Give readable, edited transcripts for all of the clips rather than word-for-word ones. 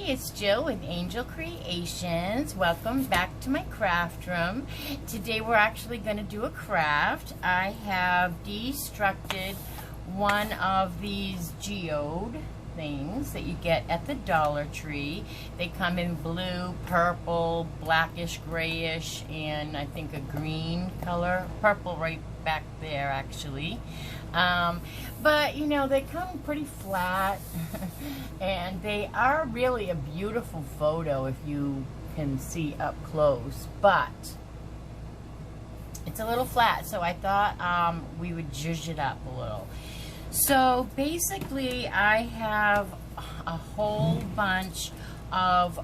it's Jill with Angel Creations. Welcome back to my craft room. Today we're actually going to do a craft. I have destructed one of these geode things that you get at the Dollar Tree. They come in blue, purple, blackish, grayish, and I think a green color. Purple right back there actually. But you know, they come pretty flat and they are really a beautiful photo if you can see up close, but it's a little flat, so I thought we would zhuzh it up a little. So basically I have a whole bunch of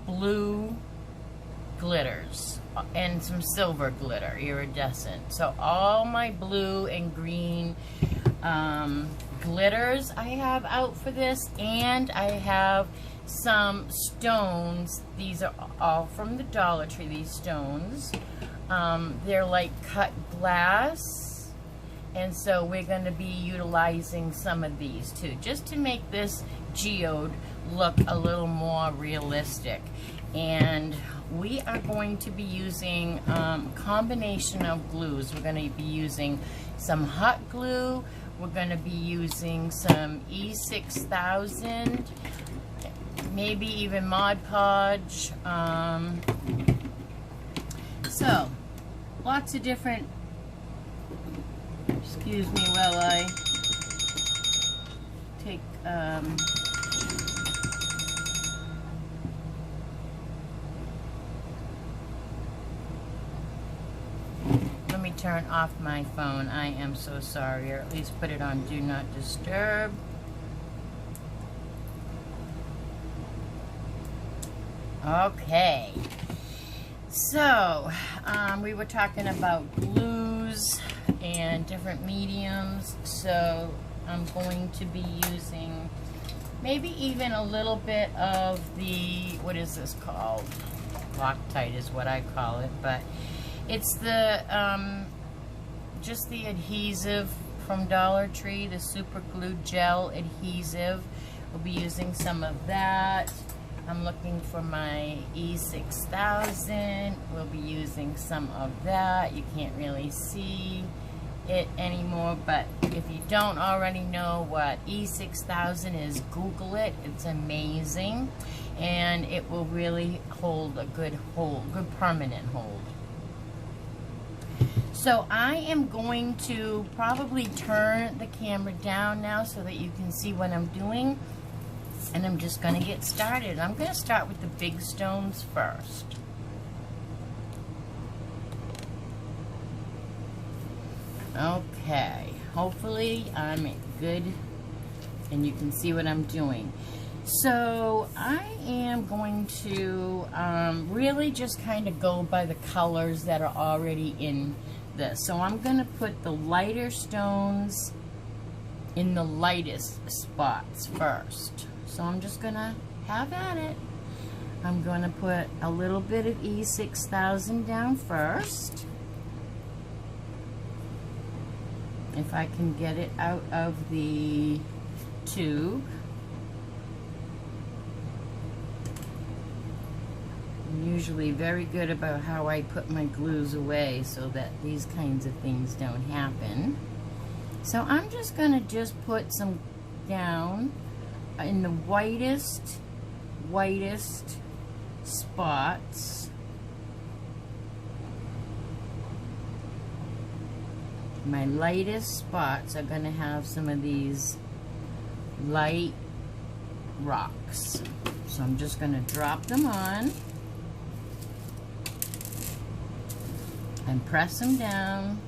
blue glitters and some silver glitter, iridescent. So all my blue and green glitters I have out for this, and I have some stones. These are all from the Dollar Tree, these stones. They're like cut glass, and so we're going to be utilizing some of these too, just to make this geode look a little more realistic. And we are going to be using a combination of glues. We're going to be using some hot glue. We're going to be using some E6000, maybe even Mod Podge. So, lots of different, excuse me while I take, let me turn off my phone. I am so sorry, or at least put it on Do Not Disturb. Okay, so we were talking about glues and different mediums, so I'm going to be using maybe even a little bit of the, what is this called? Loctite is what I call it, but it's the just the adhesive from Dollar Tree, the super glue gel adhesive. We'll be using some of that. I'm looking for my E6000. We'll be using some of that. You can't really see it anymore, but if you don't already know what E6000 is, Google it. It's amazing, and it will really hold a good hold, good permanent hold. So I am going to probably turn the camera down now so that you can see what I'm doing, and I'm just going to get started. I'm going to start with the big stones first. Okay, hopefully I'm good and you can see what I'm doing. So I am going to really just kind of go by the colors that are already in this. So I'm going to put the lighter stones in the lightest spots first. So I'm just going to have at it. I'm going to put a little bit of E6000 down first. If I can get it out of the tube. I'm usually very good about how I put my glues away so that these kinds of things don't happen. So I'm just going to just put some down in the whitest spots. My lightest spots are going to have some of these light rocks. So I'm just going to drop them on and press them down.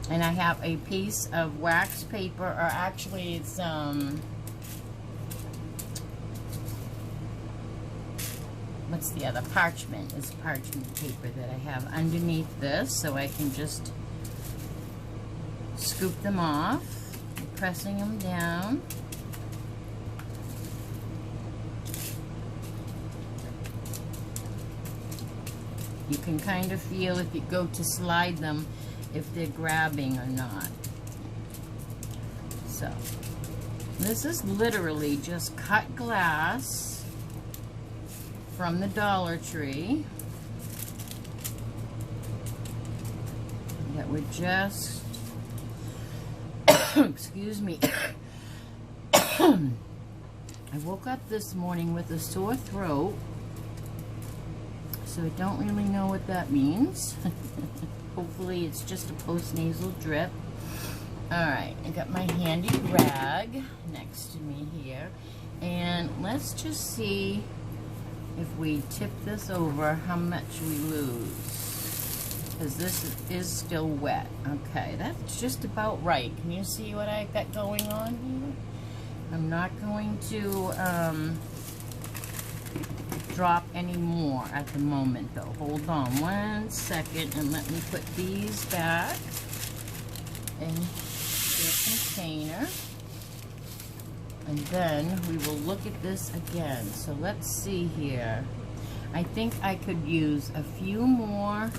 And I have a piece of wax paper, or actually it's what's the other, parchment. It's parchment paper that I have underneath this, so I can just scoop them off, pressing them down. You can kind of feel if you go to slide them, if they're grabbing or not. So This is literally just cut glass from the Dollar Tree that we're just, excuse me, I woke up this morning with a sore throat, so I don't really know what that means. Hopefully it's just a post-nasal drip. Alright, I got my handy rag next to me here, and let's just see if we tip this over how much we lose, because this is still wet. Okay, that's just about right. Can you see what I got going on here? I'm not going to drop any more at the moment though. Hold on 1 second and let me put these back in the container, and then we will look at this again. So let's see here. I think I could use a few more,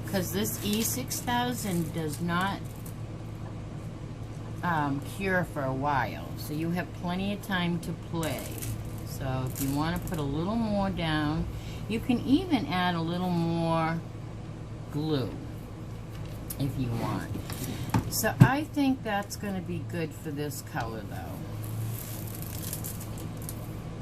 because this E6000 does not cure for a while, so you have plenty of time to play. So if you want to put a little more down, you can even add a little more glue if you want. So I think that's going to be good for this color though.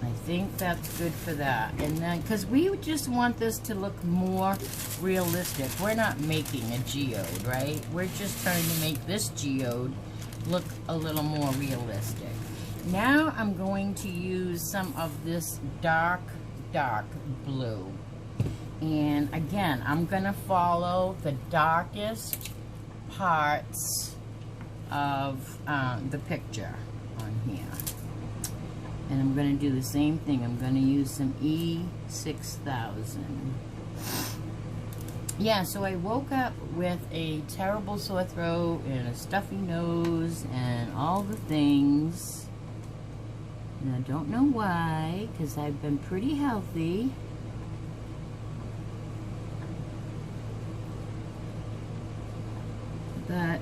I think that's good for that. And then, because we just want this to look more realistic. We're not making a geode, right? We're just trying to make this geode look a little more realistic. Now I'm going to use some of this dark blue. And again, I'm going to follow the darkest parts of the picture on here. And I'm going to do the same thing. I'm going to use some E6000. Yeah, so I woke up with a terrible sore throat and a stuffy nose and all the things. And I don't know why, because I've been pretty healthy. But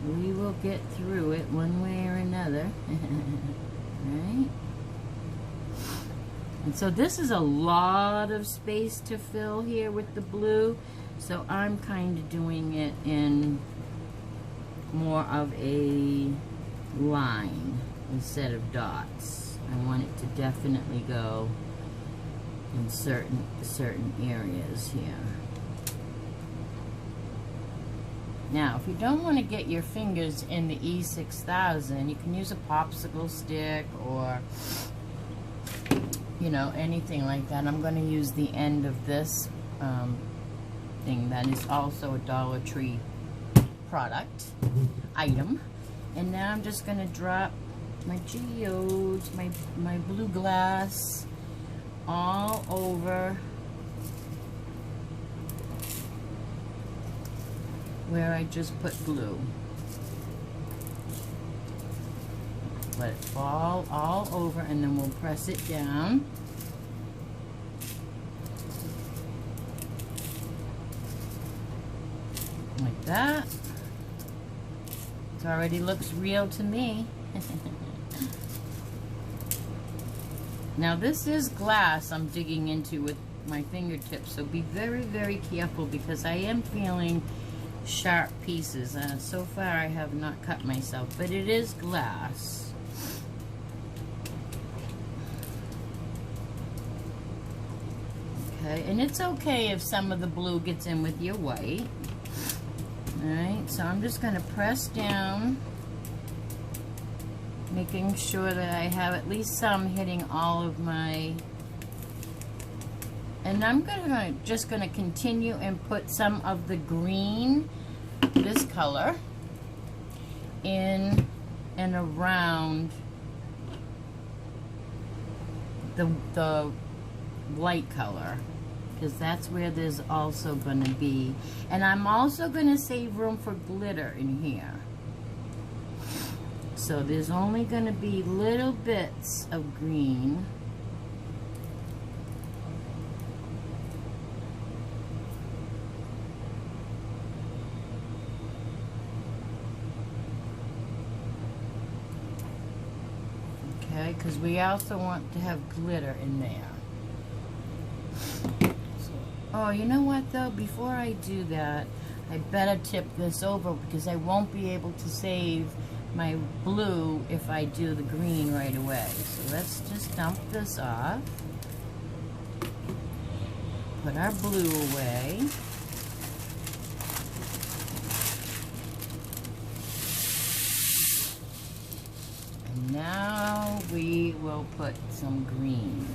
we will get through it one way or another. Right? And so this is a lot of space to fill here with the blue, so I'm kind of doing it in more of a line instead of dots. I want it to definitely go in certain areas here. Now, if you don't want to get your fingers in the E6000, you can use a popsicle stick or, you know, anything like that. I'm going to use the end of this thing that is also a Dollar Tree product item. And now I'm just going to drop my geodes, my blue glass all over where I just put glue. Let it fall all over, and then we'll press it down. Like that. It already looks real to me. Now this is glass I'm digging into with my fingertips, so be very, very careful, because I am feeling sharp pieces. So far I have not cut myself, but it is glass. Okay, and it's okay if some of the blue gets in with your white. Alright, so I'm just going to press down, making sure that I have at least some hitting all of my... And I'm just going to continue and put some of the green, this color, in and around the light color, because that's where there's also going to be. And I'm also going to save room for glitter in here. So there's only going to be little bits of green. Okay, because we also want to have glitter in there. Oh, you know what though? Before I do that, I better tip this over because I won't be able to save my blue if I do the green right away. So let's just dump this off. Put our blue away. And now we will put some green.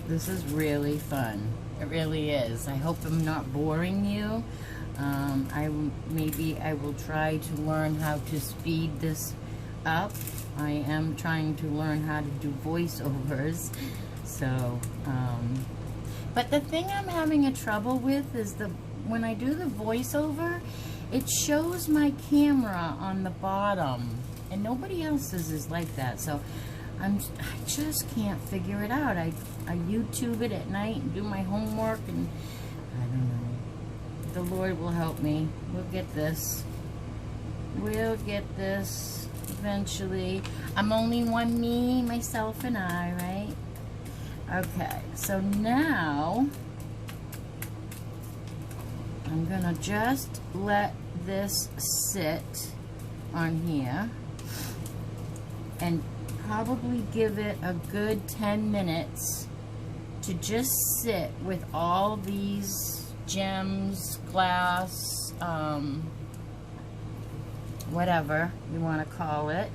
This is really fun. It really is. I hope I'm not boring you. Maybe I will try to learn how to speed this up. I am trying to learn how to do voiceovers. So, but the thing I'm having a trouble with is when I do the voiceover, it shows my camera on the bottom, and nobody else's is like that. So I just can't figure it out. I YouTube it at night and do my homework, and I don't know. The Lord will help me. We'll get this. We'll get this eventually. I'm only one me, myself, and I, right? Okay, so now I'm gonna just let this sit on here and probably give it a good 10 minutes to just sit with all these gems, glass, whatever you want to call it.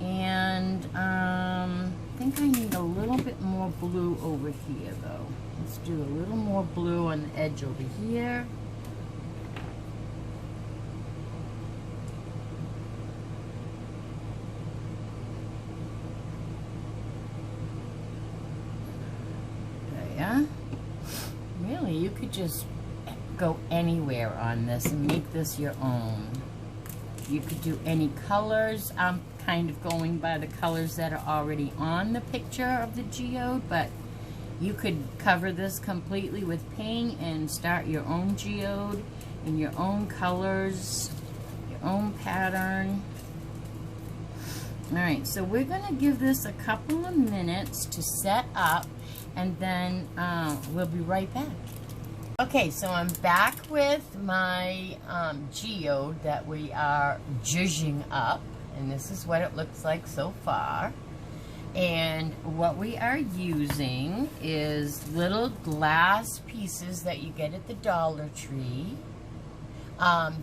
And I think I need a little bit more blue over here though. Let's do a little more blue on the edge over here. Really, you could just go anywhere on this and make this your own. You could do any colors. I'm kind of going by the colors that are already on the picture of the geode, but you could cover this completely with paint and start your own geode in your own colors, your own pattern. Alright, so we're going to give this a couple of minutes to set up, and then we'll be right back. Okay, so I'm back with my geode that we are zhuzhing up, and this is what it looks like so far. And what we are using is little glass pieces that you get at the Dollar Tree.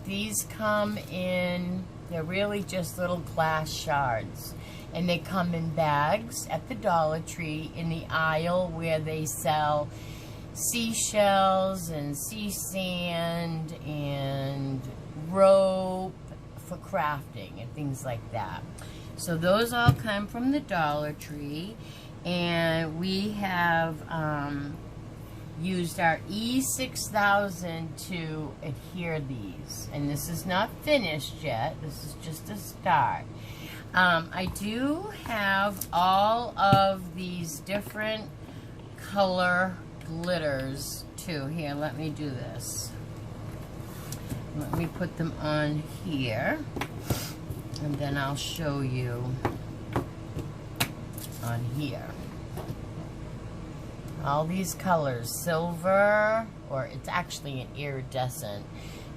These come in, they're really just little glass shards. And they come in bags at the Dollar Tree in the aisle where they sell seashells and sea sand and rope for crafting and things like that. So those all come from the Dollar Tree, and we have used our E6000 to adhere these. And this is not finished yet. This is just a start. I do have all of these different color glitters too. Here, let me do this. Let me put them on here, and then I'll show you on here. All these colors, silver, or it's actually an iridescent,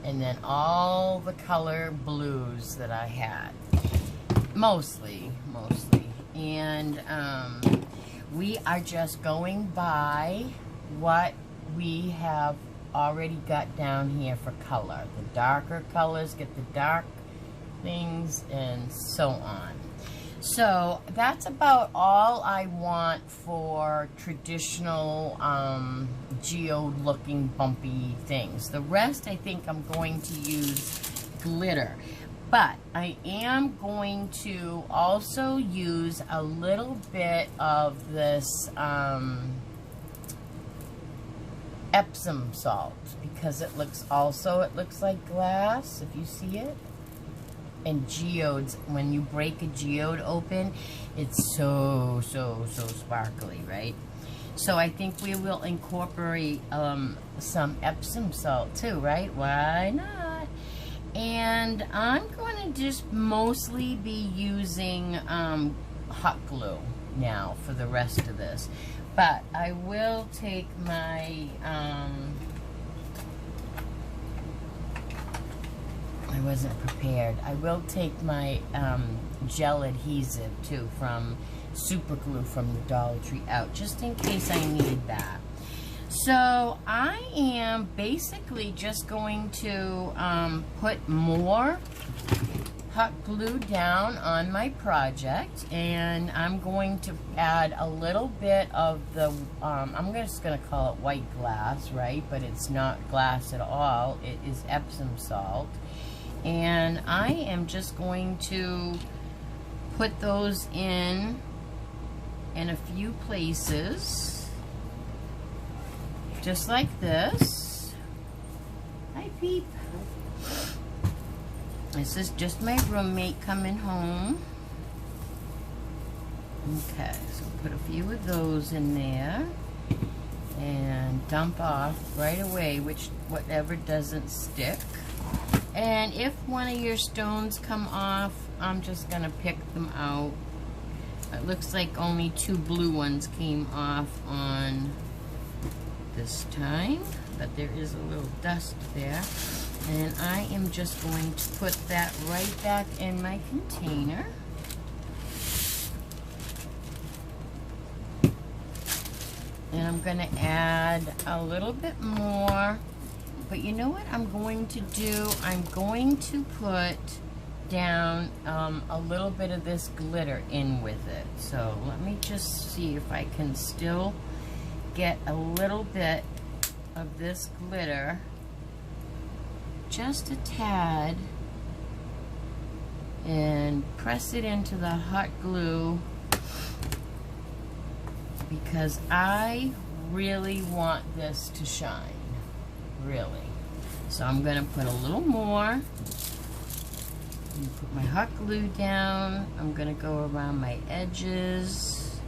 and then all the color blues that I had. Mostly. And we are just going by what we have already got down here for color. The darker colors get the dark things, and so on. So that's about all I want for traditional geode looking bumpy things. The rest I think I'm going to use glitter. But I am going to also use a little bit of this Epsom salt, because it looks like glass, if you see it. and geodes, when you break a geode open, it's so sparkly, right? So I think we will incorporate some Epsom salt too, right? Why not? And I'm going to just mostly be using hot glue now for the rest of this. But I will take my, I wasn't prepared. I will take my gel adhesive too from Super Glue from the Dollar Tree out, just in case I need that. So I am basically just going to put more hot glue down on my project, and I'm going to add a little bit of the, I'm just going to call it white glass, right? But it's not glass at all. It is Epsom salt. And I am just going to put those in a few places, just like this. Hi, Peep. This is just my roommate coming home. Okay, so put a few of those in there and dump off right away whatever doesn't stick. And if one of your stones come off, I'm just gonna pick them out. It looks like only 2 blue ones came off on this time, but there is a little dust there. And I am just going to put that right back in my container. And I'm going to add a little bit more. But you know what I'm going to do? I'm going to put down a little bit of this glitter in with it. So let me just see if I can still get a little bit of this glitter, just a tad, and press it into the hot glue, because I really want this to shine, really. So I'm going to put a little more. Put my hot glue down. I'm going to go around my edges.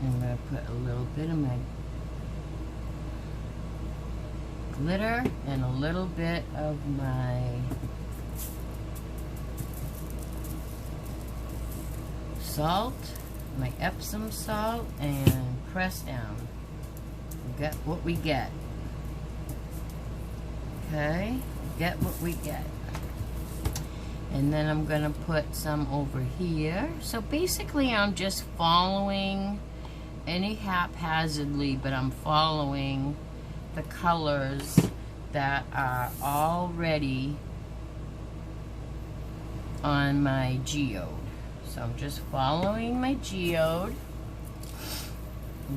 I'm going to put a little bit of my glitter and a little bit of my salt, my Epsom salt, and press down. We get what we get. Okay, get what we get. And then I'm going to put some over here. So basically I'm just following, any haphazardly, but I'm following the colors that are already on my geode. So I'm just following my geode,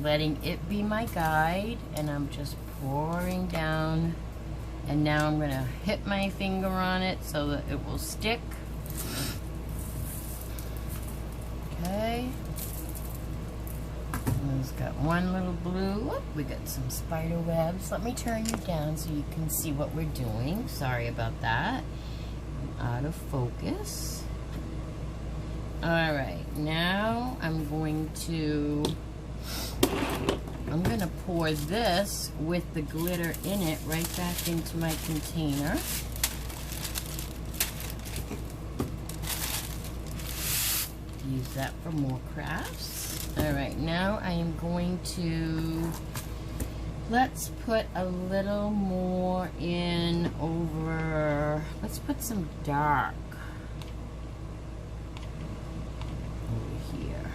letting it be my guide, and I'm just pouring down. And now I'm going to hit my finger on it so that it will stick. Okay. And it's got one little blue. Oh, we got some spider webs. Let me turn you down so you can see what we're doing. Sorry about that. I'm out of focus. Alright, now I'm going to pour this with the glitter in it right back into my container. Use that for more crafts. Alright, now I am going to, let's put a little more in over, let's put some dark over here.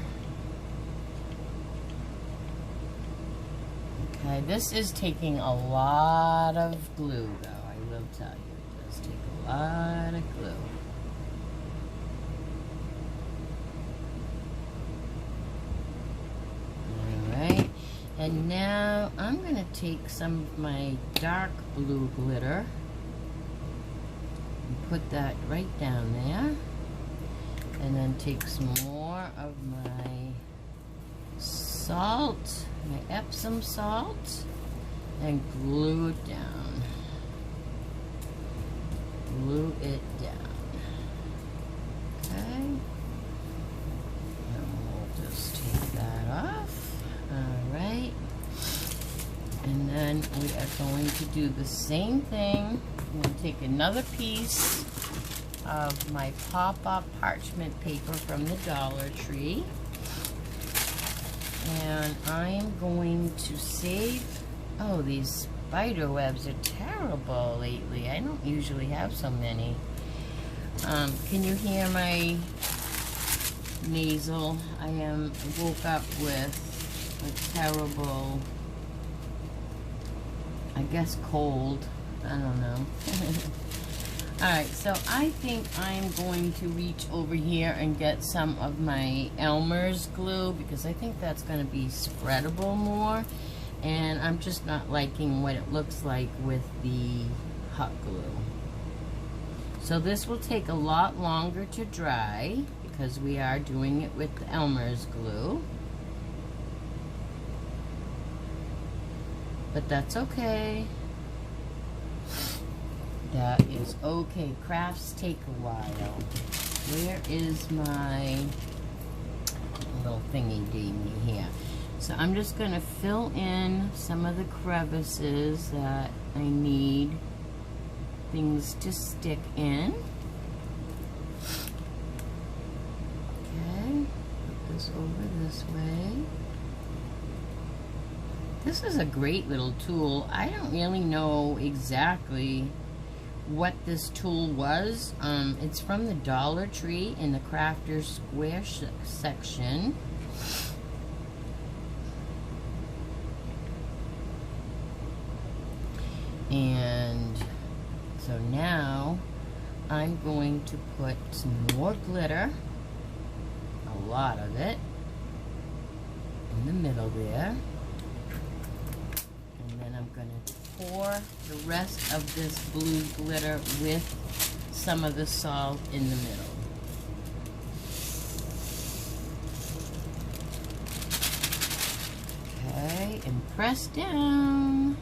Okay, this is taking a lot of glue though, I will tell you. It does take a lot of glue. Alright, and now I'm going to take some of my dark blue glitter and put that right down there. And then take some more of my salt, my Epsom salt, and glue it down. Glue it down. Okay. And we'll just take that off. Alright. And then we are going to do the same thing. I'm going to take another piece of my pop-up parchment paper from the Dollar Tree. And I am going to save... Oh, these spider webs are terrible lately. I don't usually have so many. Can you hear my nasal? I woke up with a terrible, I guess, cold. I don't know. Alright, so I think I'm going to reach over here and get some of my Elmer's glue because I think that's going to be spreadable more. And I'm just not liking what it looks like with the hot glue. So this will take a lot longer to dry because we are doing it with the Elmer's glue. But that's okay. That is okay. Crafts take a while. Where is my little thingy dingy here? So I'm just going to fill in some of the crevices that I need things to stick in. Okay, put this over this way. This is a great little tool. I don't really know exactly what this tool was. It's from the Dollar Tree in the Crafter's Square section. And so now I'm going to put some more glitter, a lot of it, in the middle there. And then I'm going to pour the rest of this blue glitter with some of the salt in the middle. Okay, and press down.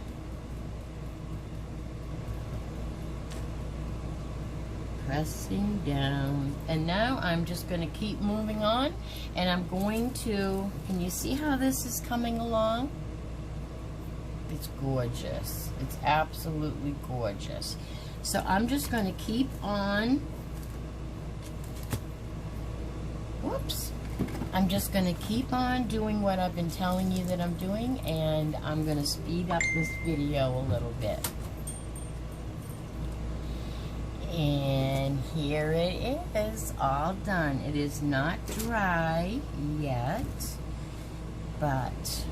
Pressing down. And now I'm just going to keep moving on, and I'm going to, can you see how this is coming along? It's gorgeous. It's absolutely gorgeous. So I'm just going to keep on, whoops, I'm just going to keep on doing what I've been telling you that I'm doing, and I'm going to speed up this video a little bit. And here it is, all done. It is not dry yet, but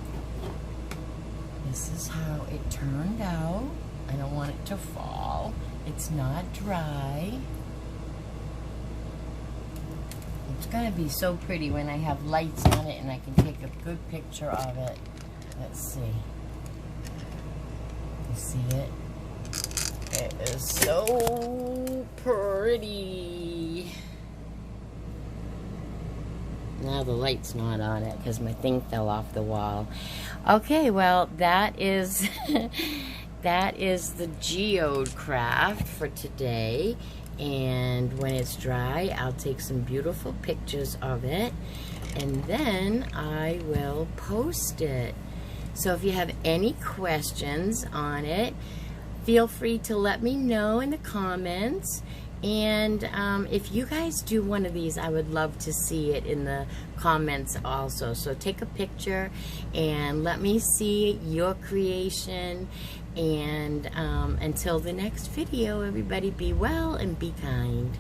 this is how it turned out. I don't want it to fall. It's not dry. It's going to be so pretty when I have lights on it and I can take a good picture of it. Let's see. You see it? It is so pretty. Now the light's not on it because my thing fell off the wall. Okay, well that is that is the geode craft for today. And when it's dry, I'll take some beautiful pictures of it, and then I will post it. So if you have any questions on it, feel free to let me know in the comments. And if you guys do one of these, I would love to see it in the comments also. So take a picture and let me see your creation. And until the next video, everybody be well and be kind.